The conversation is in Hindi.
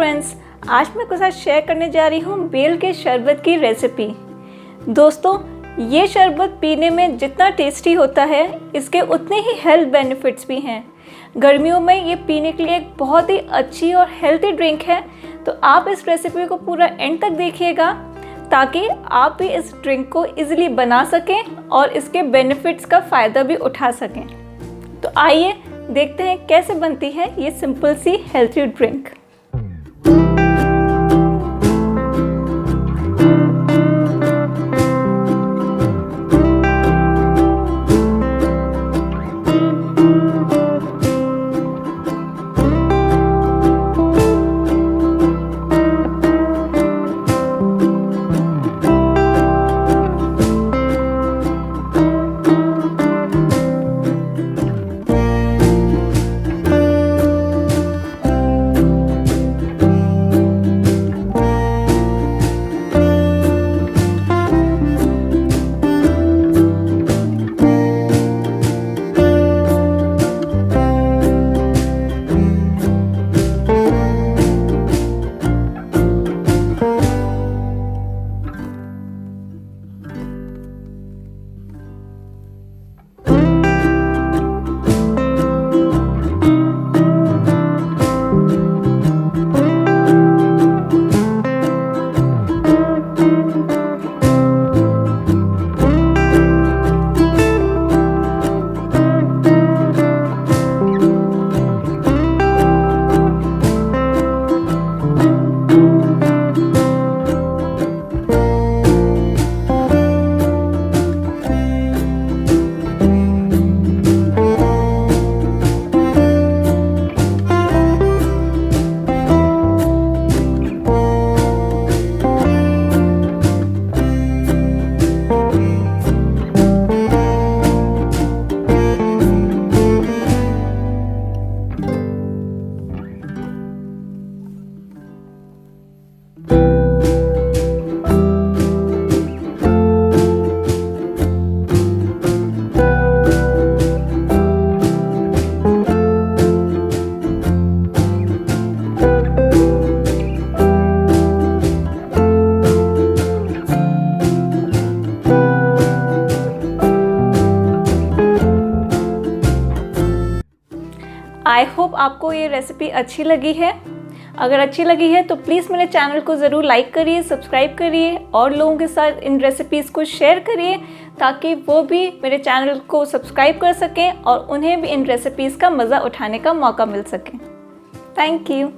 फ्रेंड्स, आज मैं आपके साथ शेयर करने जा रही हूँ बेल के शरबत की रेसिपी। दोस्तों, ये शरबत पीने में जितना टेस्टी होता है, इसके उतने ही हेल्थ बेनिफिट्स भी हैं। गर्मियों में ये पीने के लिए एक बहुत ही अच्छी और हेल्थी ड्रिंक है, तो आप इस रेसिपी को पूरा एंड तक देखिएगा ताकि आप भी इस ड्रिंक को इजीली बना सकें और इसके बेनिफिट्स का फ़ायदा भी उठा सकें। तो आइए देखते हैं कैसे बनती है ये सिंपल सी हेल्थी ड्रिंक। आई होप आपको ये रेसिपी अच्छी लगी है। अगर अच्छी लगी है तो प्लीज़ मेरे चैनल को ज़रूर लाइक करिए, सब्सक्राइब करिए और लोगों के साथ इन रेसिपीज़ को शेयर करिए ताकि वो भी मेरे चैनल को सब्सक्राइब कर सकें और उन्हें भी इन रेसिपीज़ का मज़ा उठाने का मौका मिल सके। Thank you.